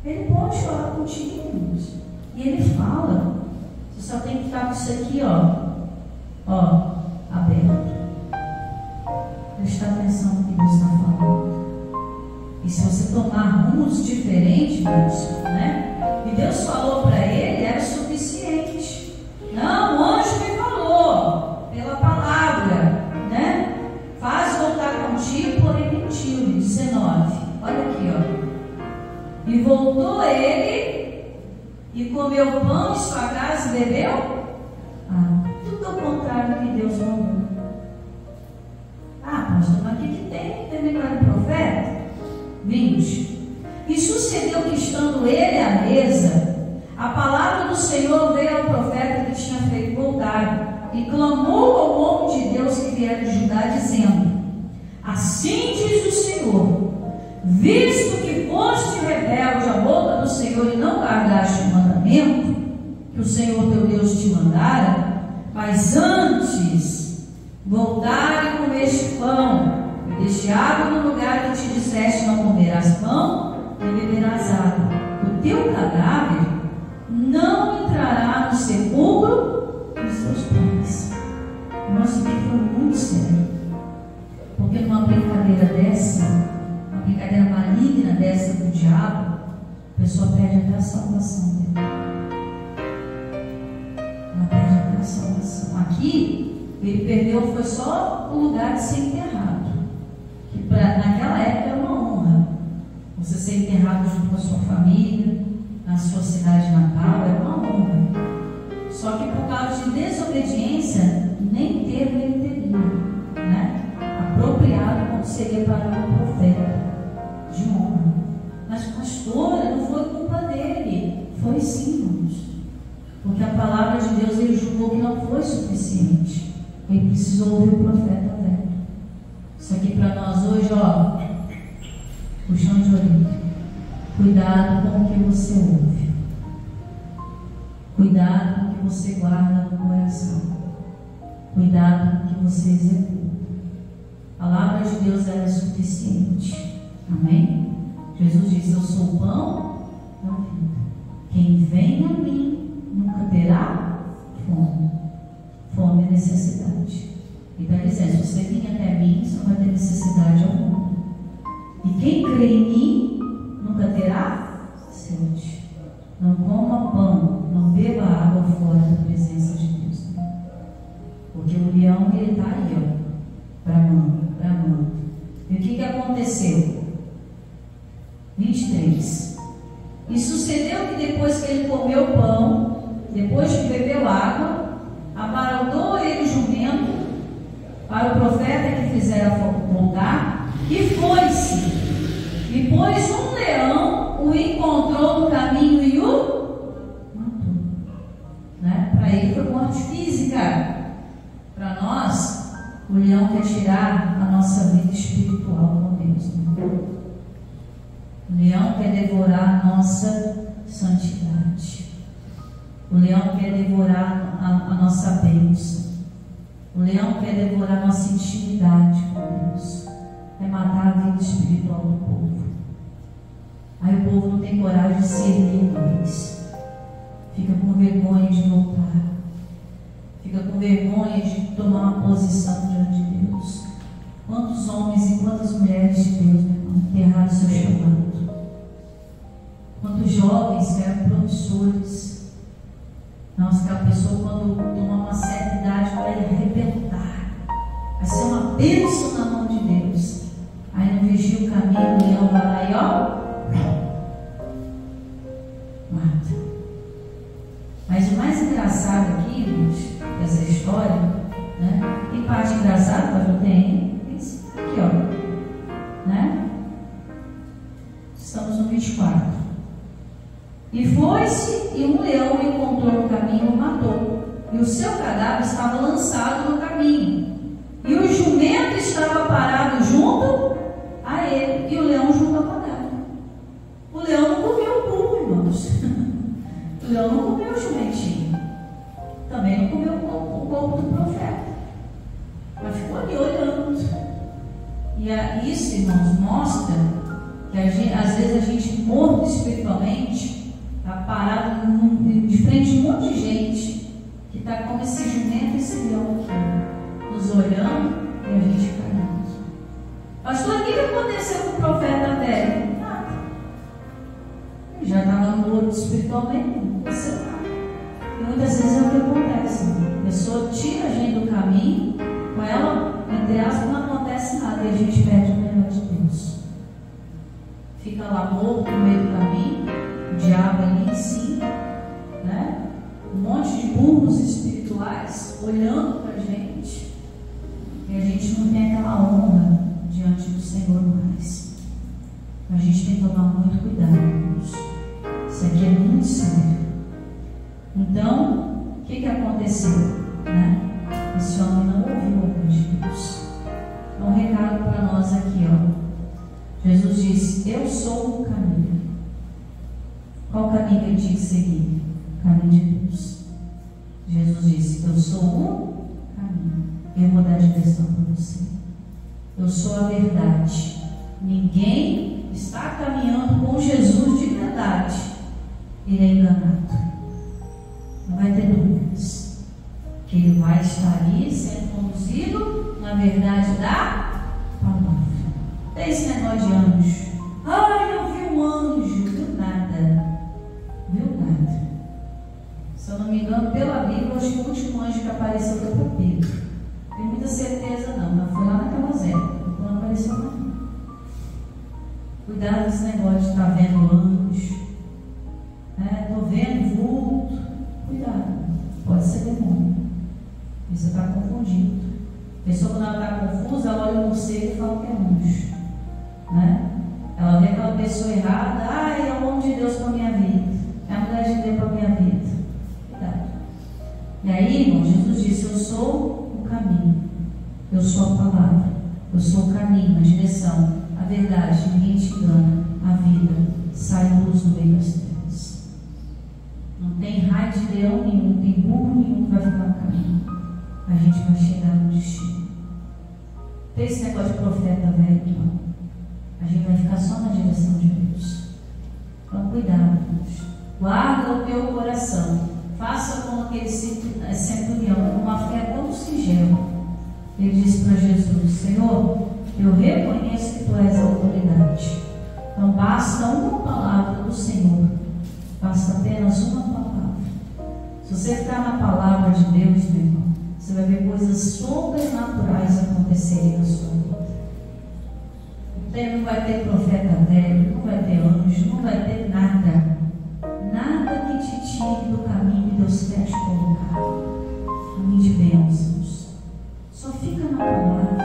[SPEAKER 1] Ele pode falar contigo, e ele fala. Você só tem que estar com isso aqui, aberto. Prestar atenção no que Deus está falando. E se você tomar rumos diferentes, né? E Deus falou para ele, era suficiente. Não, o anjo me falou pela palavra, né? Faz voltar contigo, porém mentiu. 19. Olha aqui, E voltou ele e comeu pão em sua casa e bebeu. Tudo ao contrário do que Deus mandou. Pastor, mas o que tem? Tem negócio do profeta? 20. E sucedeu que, estando ele à mesa, a palavra do Senhor veio ao profeta que tinha feito voltar, e clamou ao homem de Deus que viera de Judá, dizendo: assim diz o Senhor, visto que foste rebelde à boca do Senhor e não guardaste o mandamento que o Senhor teu Deus te mandara, mas antes voltar e comer este pão, e deste água no lugar que te disseste: não comerás pão e beberás água. O teu cadáver não entrará no sepulcro dos teus pais. Nossa, que foi muito sério. Porque numa brincadeira dessa, uma brincadeira maligna dessa do diabo, a pessoa perde até a salvação dele. Ela perde até a salvação. Aqui, ele perdeu, foi só o lugar de ser enterrado. Que naquela época era uma honra. Você ser enterrado junto com a sua família, na sua cidade natal, era uma honra. Só que por causa de desobediência, nem enterro ele teria, né? Apropriado como seria para um profeta de honra. Mas pastora, não foi culpa dele. Foi sim, irmãos. Porque a palavra de Deus, ele julgou que não foi suficiente. Ele precisou ouvir o profeta velho. Isso aqui para nós hoje, ó, puxão de orelha. Cuidado com o que você ouve. Cuidado com o que você guarda no coração. Cuidado com o que você executa. A palavra de Deus é suficiente. Amém? Jesus disse: eu sou o pão da vida. Quem vem a mim nunca terá fome. Fome é necessidade. Ele está dizendo: se você vir até mim, você não vai ter necessidade alguma. E quem crê em mim nunca terá sede. Não coma pão, não beba água fora da presença de Deus. Porque o leão, ele está aí, ó, bramando. E o que aconteceu? 23. E sucedeu que depois que ele comeu pão, depois que bebeu água, apartou ele o jumento para o profeta que fizera voltar, e foi-se. E pois um leão o encontrou no caminho e o matou. Né? Para ele foi morte física. Para nós, o leão quer tirar a nossa vida espiritual com Deus. Né? O leão quer devorar a nossa santidade. O leão quer devorar a nossa bênção. O leão quer devorar a nossa intimidade com Deus. É matar a vida espiritual do povo. Aí o povo não tem coragem de servir mais. Fica com vergonha de voltar. Fica com vergonha de tomar uma posição diante de Deus. Quantos homens e quantas mulheres de Deus, meu irmão, enterraram seu chamado? Quantos jovens que eram promissores? Nossa, aquela pessoa, quando tomar uma certa idade, vai arrebentar. Vai ser uma bênção na mão de Deus. Aí não vigia o caminho, o leão vai lá e ó, mata. Mas o mais engraçado aqui, irmãos, dessa história, né? E parte engraçada, mas não tem isso aqui, ó, né? Estamos no 24. E foi-se, e um leão o encontrou no caminho e o matou. E o seu cadáver estava lançado no caminho. E o jumento estava parado junto a ele, e o leão junto ao cadáver. O leão não comeu o burro, irmãos. O leão não comeu o jumentinho. Também não comeu o corpo do profeta. Mas ficou ali olhando. E isso, irmãos, mostra que às vezes a gente morto espiritualmente, está parado de frente a um monte de gente que está como esse jumento e esse leão aqui, nos olhando e a gente caindo. Pastor, o que aconteceu com o profeta velho? Nada. Ele já estava morto espiritualmente, não aconteceu nada. E muitas vezes é o que acontece. A pessoa tira a gente do caminho, com ela, entre aspas, não acontece nada e a gente perde o melhor de Deus. Fica lá morto no meio do caminho, o diabo ali em cima, né? Um monte de burros espirituais olhando para a gente, e a gente não tem aquela honra diante do Senhor mais. A gente tem que tomar muito cuidado, irmãos. Isso aqui é muito sério. Então, o que aconteceu? Né? Esse homem não ouviu a voz de Deus. Então, um recado para nós aqui, ó. Jesus disse: eu sou o caminho. Qual caminho que ele tinha que seguir? O caminho de Deus. Jesus disse: eu sou o caminho. Eu vou dar direção para você. Eu sou a verdade. Ninguém está caminhando com Jesus de verdade. Ele é enganado. Não vai ter dúvidas. Que ele vai estar ali sendo conduzido na verdade da palavra. Tem esse negócio de anjo. Ai, eu vi um anjo. Viu nada. Viu nada. Se eu não me engano, pela Bíblia, eu acho que o último anjo que apareceu foi para Pedro. Não tenho muita certeza não, mas foi lá naquela zero. Não apareceu mais. Cuidado com esse negócio de estar vendo anjo. Estou vendo vulto. Cuidado. Pode ser demônio. E você está confundido. A pessoa, quando ela está confusa, ela olha o morcego e fala que é anjo. Ela vê aquela pessoa errada. Ai, é o homem de Deus para a minha vida. É a mulher de Deus para a minha vida. Cuidado. E aí, irmão, Jesus disse: eu sou o caminho. Eu sou a palavra. Eu sou o caminho, a direção, a verdade. Ninguém te engana. A vida. Sai luz no meio das trevas. Não tem raio de leão nenhum, não tem burro nenhum que vai ficar no caminho. A gente vai chegar no destino. Tem esse negócio de profeta velho, irmão. A gente vai ficar só na direção de Deus. Então, cuidado, irmãos. Guarda o teu coração. Faça como aquele centurião, com uma fé tão singela. Ele disse para Jesus: Senhor, eu reconheço que tu és a autoridade. Não basta uma palavra do Senhor. Basta apenas uma palavra. Se você ficar na palavra de Deus, meu irmão, você vai ver coisas sobrenaturais acontecerem na sua vida. Não vai ter profeta velho, não vai ter anjo, não vai ter nada. Nada que te tire do caminho que Deus quer te colocar. Caminho de bênçãos. Só fica na palavra.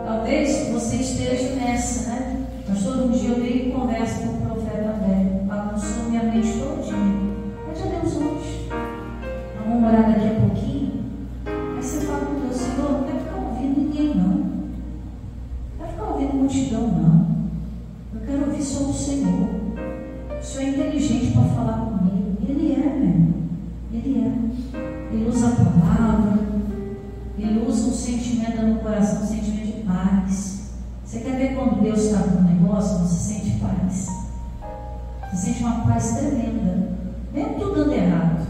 [SPEAKER 1] Talvez você esteja nessa, né? Pastor, um dia eu dei em conversa com o profeta velho. Bagunçou minha mente todinha. Pede a Deus hoje. Nós vamos orar daqui a pouquinho. Aí você fala com Deus: Senhor, não quero ficar ouvindo ninguém, não. Não quero ficar ouvindo multidão, não. Eu quero ouvir só o Senhor. O Senhor é inteligente para falar comigo. Ele é, meu. Ele é. Ele usa a palavra. Ele usa um sentimento no coração, um sentimento de paz. Você quer ver quando Deus está no negócio, você sente paz. Você sente uma paz tremenda. Mesmo tudo dando errado.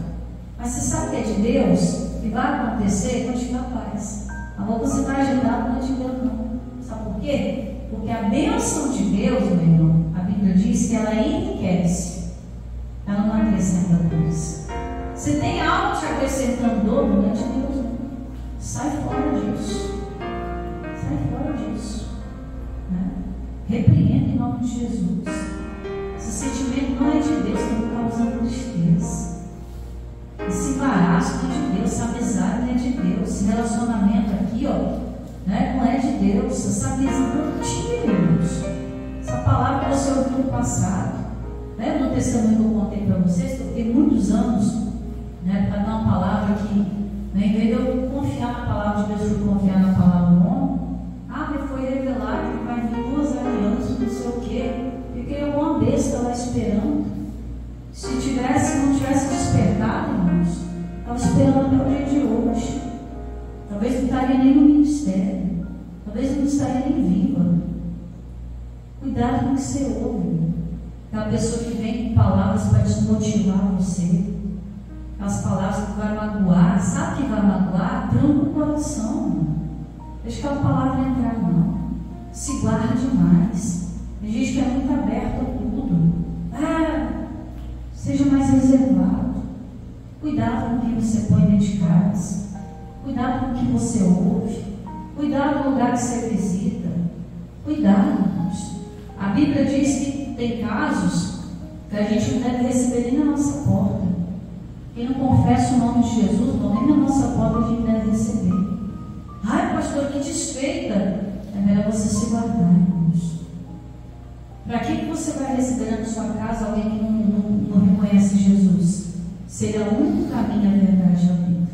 [SPEAKER 1] Mas você sabe que é de Deus, e vai acontecer quando tiver paz. A roupa você vai ajudar, não é de Deus, não. Sabe por quê? Porque a bênção de Deus, meu irmão, a Bíblia diz que ela enriquece. Ela não acrescenta coisa. Se tem algo te acrescentando dor, não é de Deus, não. Sai fora disso. Sai fora disso. Repreenda em nome de Jesus. Esse sentimento não é de Deus, está causando tristeza. Esse embaraço não é de Deus, essa amizade não é de Deus, esse relacionamento aqui, não é de Deus. Essa mesa não tira, irmãos. Essa palavra que você ouviu no passado, no testemunho que eu contei para vocês, que eu fiquei muitos anos para dar uma palavra que, em vez de eu confiar na palavra de Deus, eu confiar na palavra do homem. Me foi revelado que vai vir 2 alianças, não sei o quê. Fiquei uma besta lá esperando. Se não tivesse despertado, irmãos, estava esperando até o dia de hoje. Talvez não estaria nem no ministério. Talvez não estaria nem viva. Cuidado com o que você ouve. Aquela pessoa que vem com palavras para desmotivar você. Aquelas palavras que vai magoar. Sabe o que vai magoar? Tranca o coração. Deixa aquela palavra entrar, não. Se guarde mais. Tem gente que é muito aberta a tudo. Seja mais reservado. Cuidado com o que você põe dentro de casa. Cuidado com o que você ouve. Cuidado com o lugar que você visita. Cuidado, irmãos. A Bíblia diz que tem casos que a gente não deve receber nem na nossa porta. Quem não confessa o nome de Jesus, nem na nossa porta a gente deve receber. Pastor, que desfeita. É melhor você se guardar, irmãos. Para que você vai receber na sua casa alguém que não reconhece Jesus? Seria o único caminho, a verdade e a vida.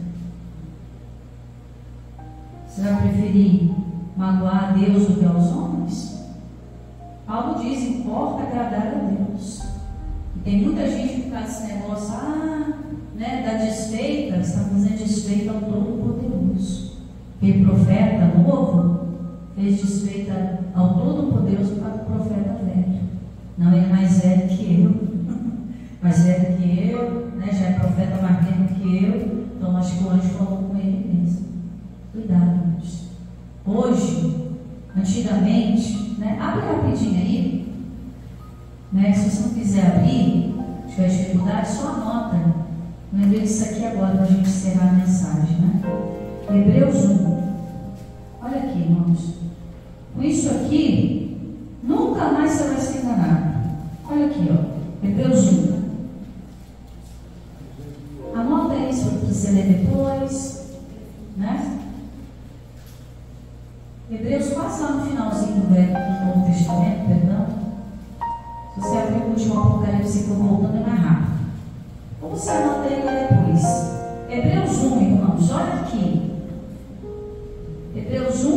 [SPEAKER 1] Você vai preferir magoar a Deus do que aos homens? Paulo diz: importa agradar a Deus. E tem muita gente que faz esse negócio, da desfeita, está fazendo desfeita ao Todo-Poderoso. Aquele profeta novo fez desfeita ao Todo-Poderoso para o profeta velho. Não, ele é mais velho que eu. Mais velho que eu, né? Já é profeta mais velho que eu. Então acho que o anjo falou com ele mesmo. Cuidado, irmãos. Hoje, antigamente, né? Abre rapidinho aí, né? Se você não quiser abrir, tiver dificuldade, só anota. Lembrei disso aqui agora para a gente encerrar a mensagem, né? Hebreus 1. Olha aqui, irmãos. Com isso aqui, nunca mais você vai se enganar. Olha aqui, ó. Hebreus 1. Anota isso para você ler depois, né? Hebreus quase lá no finalzinho do Novo Testamento, perdão. Se você abrir o último Apocalipse que eu vou voltando, é mais rápido. Ou você anota ele depois. Hebreus 1, irmãos, olha aqui. Hebreus 1,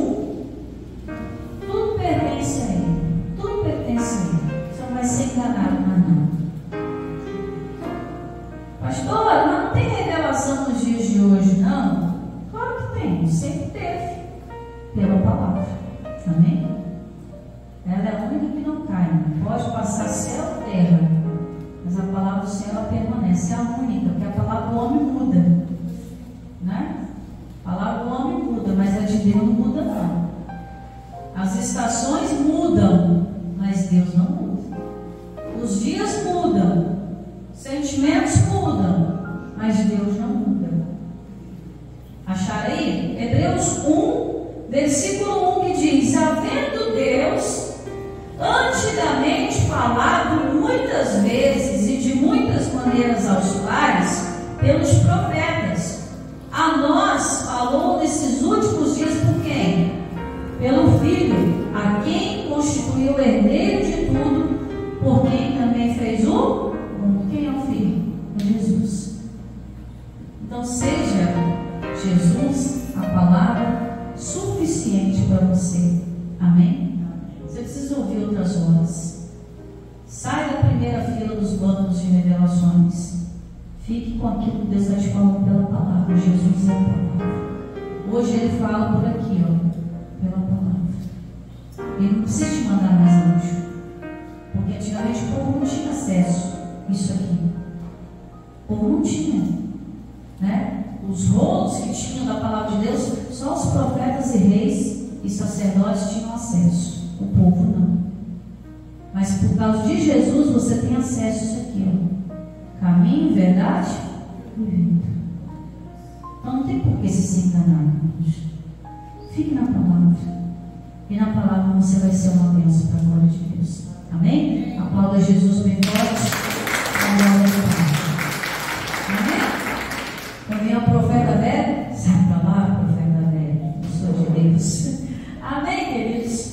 [SPEAKER 1] tudo pertence a ele. Tudo pertence a ele. Você não vai ser enganado mais não. Pastor, não tem revelação nos dias de hoje, não? Claro que tem, sempre teve. Pela palavra. Amém? Ela é a única que não cai. Pode passar céu e terra, mas a palavra do Senhor ela permanece. É a única, porque a palavra do homem muda, né? A palavra do homem muda, mas a de Deus não muda não. As estações mudam, mas Deus não muda. Os dias mudam, sentimentos mudam, mas Deus não muda. Acharam aí? Hebreus 1, versículo 1, que diz: havendo Deus antigamente falado muitas vezes e de muitas maneiras aos pais pelos profetas, a nós falou nesses últimos dias por quem? Pelo Filho, a quem constituiu o herdeiro de tudo, por quem também fez o mundo. Quem é o Filho? É Jesus. Então seja Jesus a palavra suficiente para você. Amém? Você precisa ouvir outras vozes. Sai da primeira fila dos bancos de revelações. Fique com aquilo que Deus está te falando pela palavra. Jesus é a palavra. Hoje Ele fala por aqui, ó, pela palavra. Ele não precisa te mandar mais anjo, porque antigamente o povo não tinha acesso a isso aqui. O povo não tinha, né? Os rolos que tinham da palavra de Deus, só os profetas e reis e sacerdotes tinham acesso. O povo não. Mas por causa de Jesus você tem acesso a isso aqui, ó. Caminho, verdade e vida. Então não tem por que se enganar, irmãos. Fique na palavra. E na palavra você vai ser uma bênção para a glória de Deus. Amém? Aplauda Jesus bem forte. Também é o profeta velho. Sai para lá, profeta velho. Eu sou de Deus. Amém, queridos?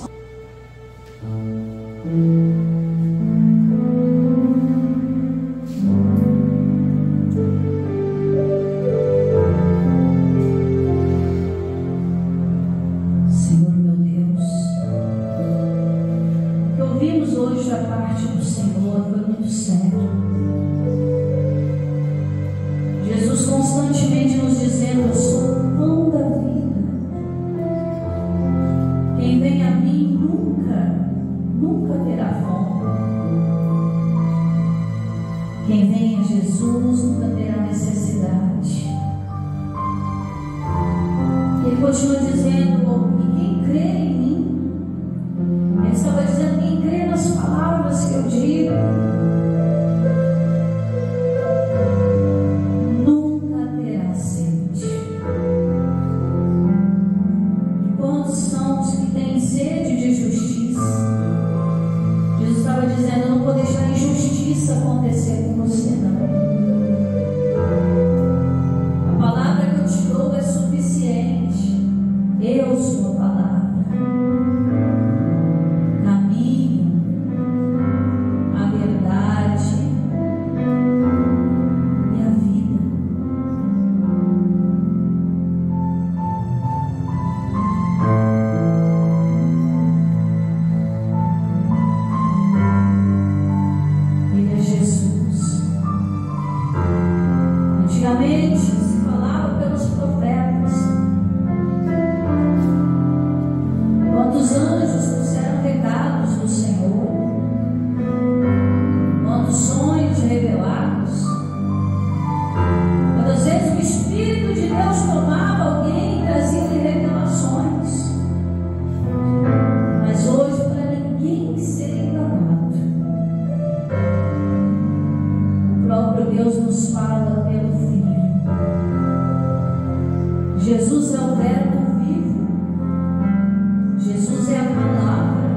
[SPEAKER 1] Senhor meu Deus, o que ouvimos hoje da parte do Senhor foi muito sério. Jesus constantemente nos dizendo: eu sou o pão da vida. Quem vem a mim nunca terá fome. Quem vem a Jesus nunca terá necessidade. Ele continua dizendo: e quem crê em mim, ele estava dizendo, quem crê nas palavras que eu digo, nunca terá sede. E quantos são os que têm sede de justiça? Jesus estava dizendo: eu não vou deixar injustiça acontecer com você, não. A palavra que eu te dou é suficiente. Eu sou a palavra, caminho, a verdade e a vida. Ele é Jesus. Antigamente se falava pelos profetas, Deus nos fala pelo Filho. Jesus é o Verbo vivo. Jesus é a palavra.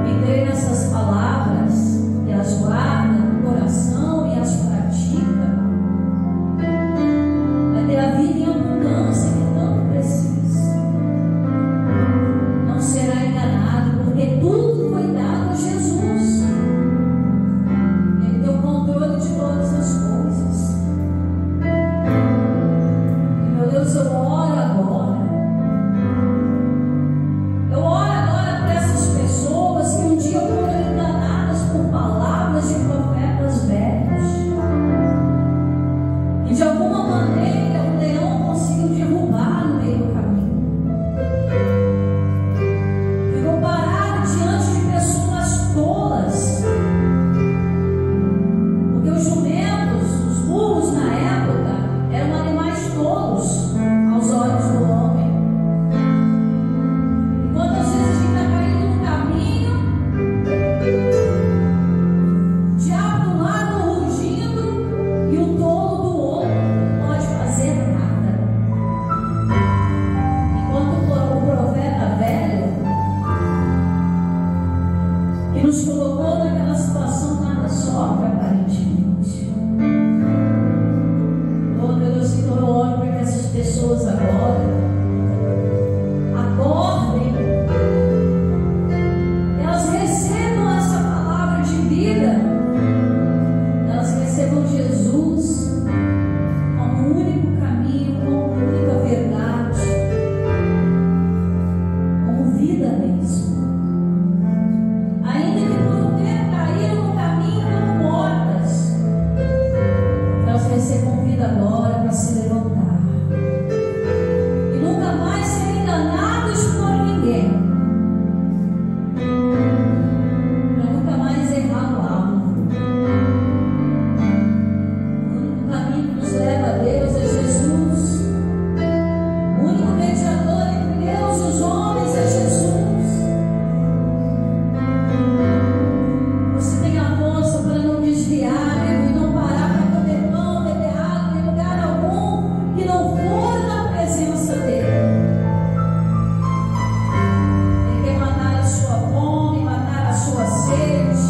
[SPEAKER 1] Quem crê nessas palavras e as guarda no coração e as pratica, vai ter a vida em abundância que tanto precisa. Não será enganado, porque tudo foi dado a Jesus. Ele tem o controle de todas as coisas. E, meu Deus, eu oro agora. Eu oro agora para essas pessoas que um dia foram enganadas por palavras de profetas velhos. E de alguma maneira o leão conseguiu derrubar no meio do caminho. Ficou parado diante de pessoas tolas. Porque os jumentos, os burros na época, eram animais tolos aos olhos do homem. E quantas vezes a gente está caindo no caminho, o diabo do lado rugindo e o tolo do outro não pode fazer nada. Enquanto o profeta velho, que nos colocou naquela situação, nada sofre aparentemente. Oh, meu Deus, então eu oro para que essas pessoas agora acordem, elas recebam essa palavra de vida, elas recebam Jesus como o único caminho, como a única verdade, como vida mesmo. Ainda que por um tempo caíram no caminho como mortas, elas recebam vida agora para se levantar e nunca mais serem enganados por ninguém, para nunca mais errar o alvo. O único caminho que nos leva a Deus é Jesus. O único mediador entre Deus e os homens é Jesus. Você tem a força para não desviar e não parar para comer pão, beber água em lugar algum que não for na presença dele. Ele quer matar a sua fome, matar a sua sede,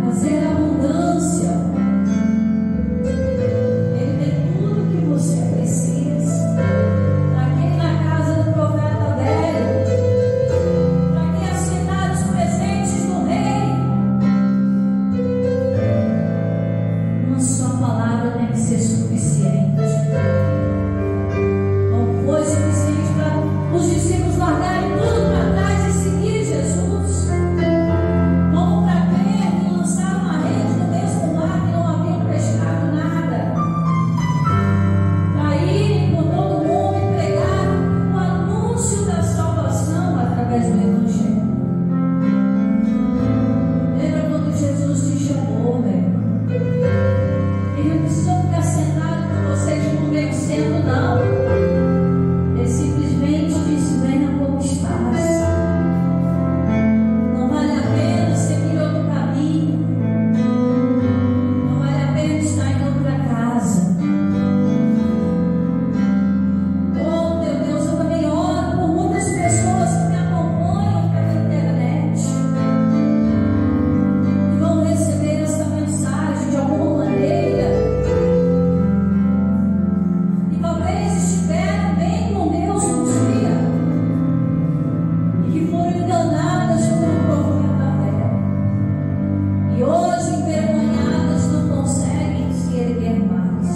[SPEAKER 1] trazer abundância. Ele tem tudo o que você precisa. Para quem na casa do profeta velho, para quem aceitar os presentes do rei, uma só palavra tem que ser suficiente. Não foi suficiente para os discípulos largarem tudo para trás e seguir Jesus, como para crer e lançar uma rede no mesmo mar que não havia pescado nada, para irem por todo mundo e pregar o anúncio da salvação através do Evangelho. Lembra quando Jesus te chamou, meu irmão? Ele não precisou ficar sentado com vocês convencendo, não. Ele simplesmente disse: venha como estás. Não vale a pena seguir outro caminho. Não vale a pena estar em outra casa. Oh, meu Deus, eu também oro por muitas pessoas que me acompanham pela internet e vão receber essa mensagem de alguma maneira e talvez estiveram bem com Deus um dia e que foram enganadas por um profeta velho e hoje envergonhadas não conseguem se erguer mais.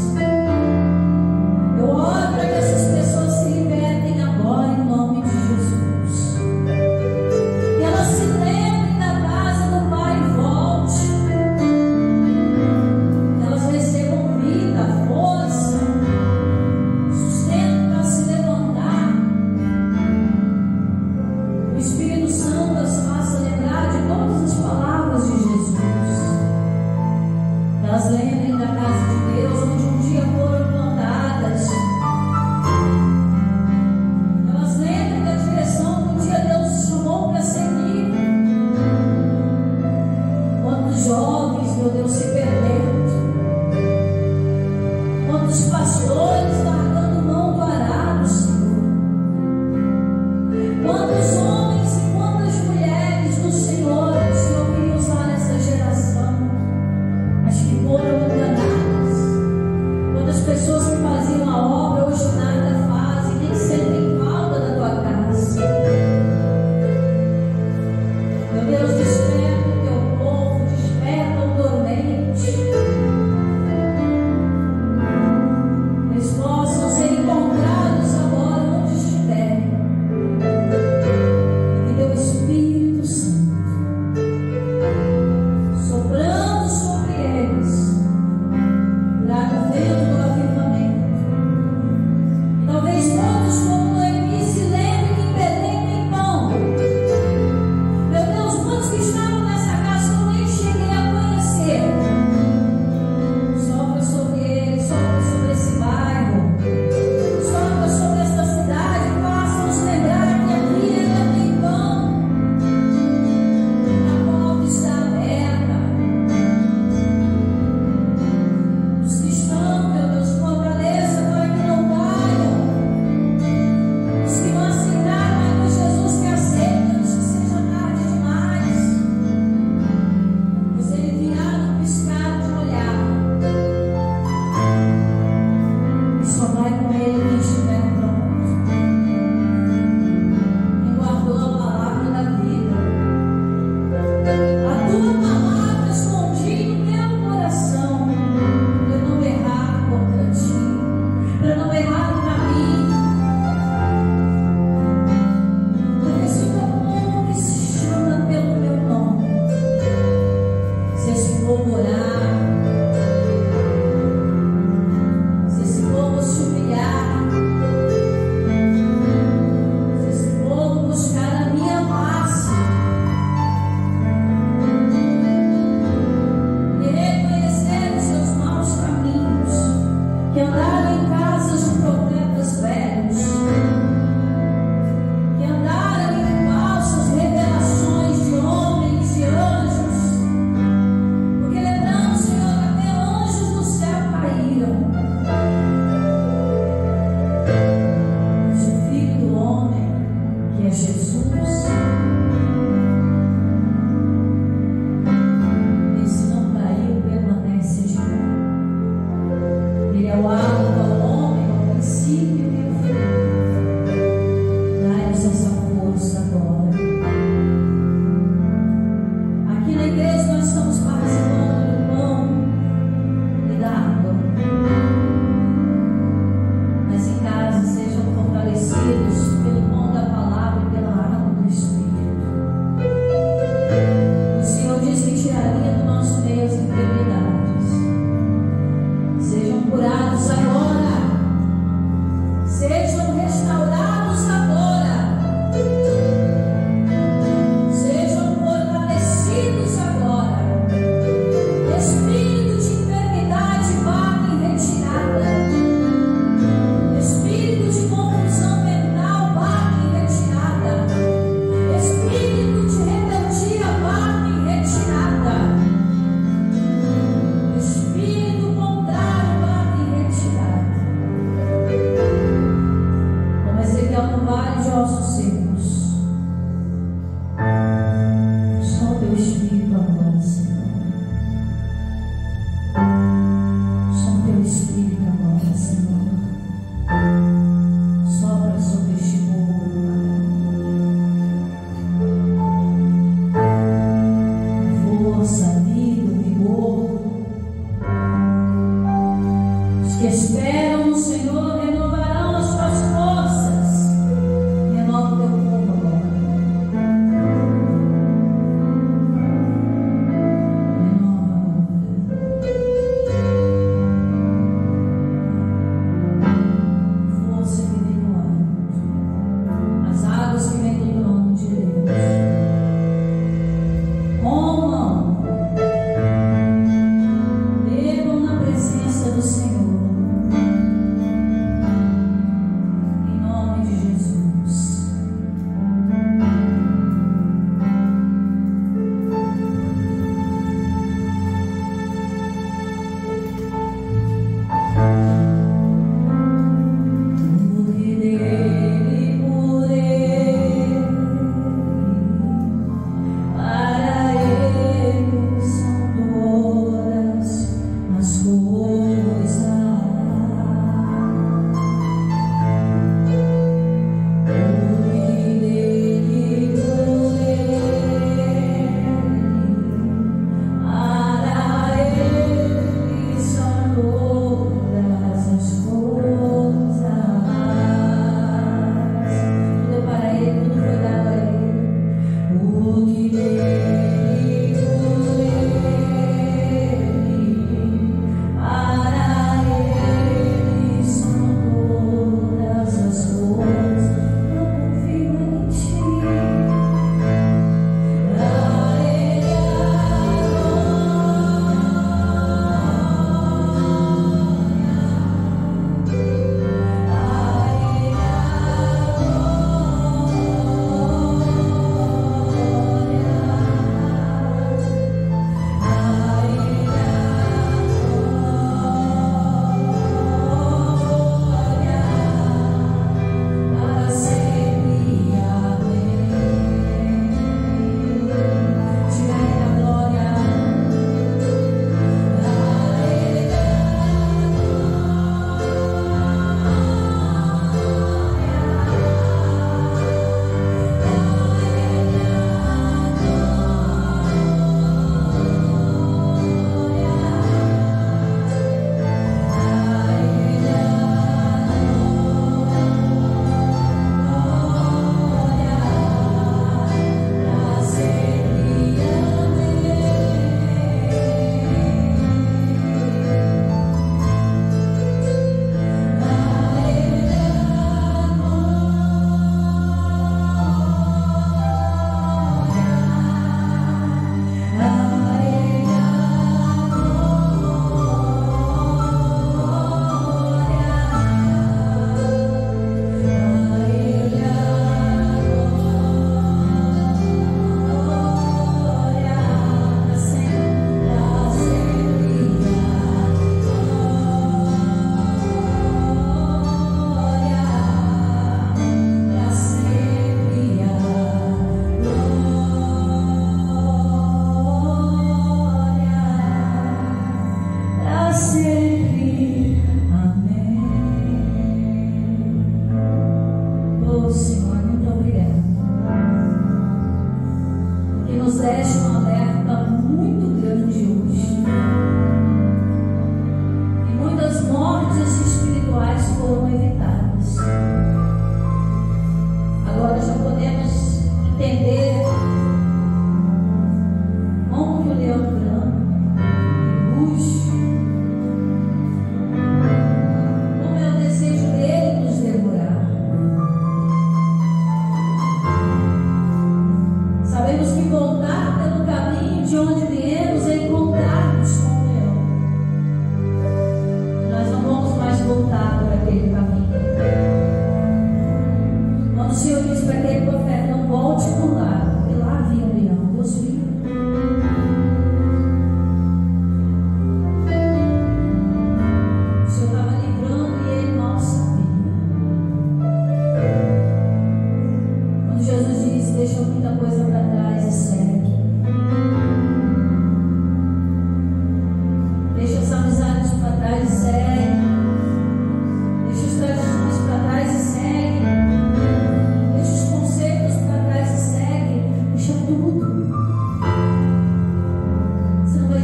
[SPEAKER 1] Eu oro para que essas pessoas se libertem agora em nome de Jesus. Que elas se lembrem da casa do Pai e volte. Que elas recebam vida, força, sustento para se levantar. O Espírito Santo as faça lembrar de todas as palavras de Jesus. Que elas lembrem da casa de Deus, onde um dia foram plantadas. Elas lembrem da direção que um dia Deus os chamou para seguir. Quando Quantos jovens, meu Deus, se perdendo. Quantos pastores largando mão do arado, Senhor. Quantos homens e quantas mulheres do Senhor que o Senhor queria usar nessa geração, mas que foram enganadas. Quantas pessoas que faziam a obra hoje nada fazem, nem sentem falta da tua graça. Meu Deus, desperta o teu povo, desperta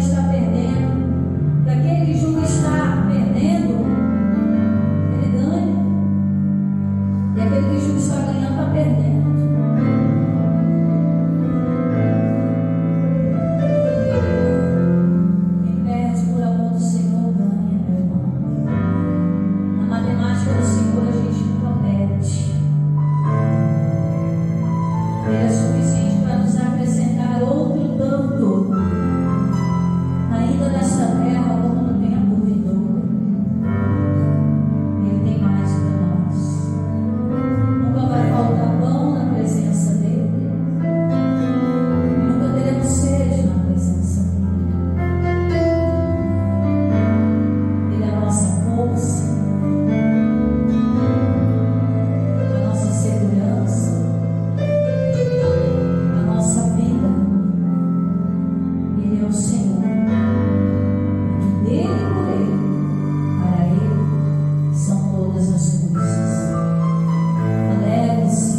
[SPEAKER 1] está perdendo, que aquele que julga estar perdendo, ele ganha. E aquele que julga está ganhando, está perdendo. Quem perde por amor do Senhor ganha, meu irmão. Na matemática do Senhor a gente nunca perde. Ele é suficiente para nos acrescentar outro tanto, ainda nesta terra, como no tempo vindouro. Ele tem mais para nós. Nunca vai faltar pão na presença dele, e nunca teremos sede na presença dele. Ele é a nossa força, a nossa segurança, a nossa vida. Ele é o Senhor, e dele e por ele, para ele são todas as coisas. Alegre-se,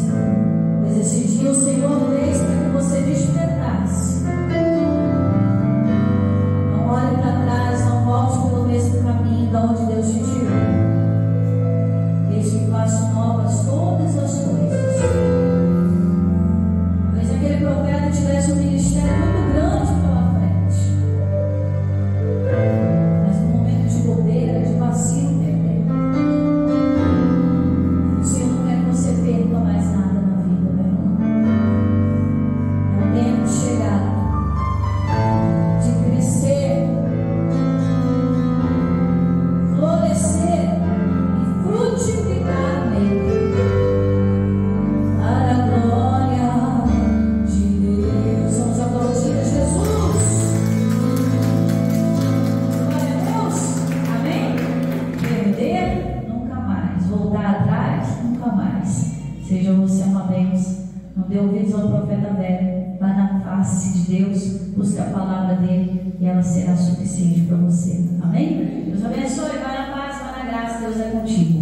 [SPEAKER 1] pois esse dia o Senhor fez para que você despertasse. Não olhe para trás, não volte pelo mesmo caminho de onde Deus te tirou. Eis que faço novas todas as coisas. Talvez aquele profeta tivesse um ministério muito grande pela frente, mas no momento de bobeira, de vacilo, perdeu. O Senhor não quer que você perca mais nada na vida, meu irmão. É o tempo chegado de crescer, florescer e frutificar nele, para a glória de Deus. Vamos aplaudir a Jesus. Glória a Deus. Amém? Perder nunca mais, voltar atrás nunca mais. Seja você uma bênção. Não dê ouvidos ao profeta velho. Vá na face de Deus, busque a palavra dele e ela será suficiente para você. Amém? Deus abençoe. Vai na paz, vai na graça. Deus é contigo.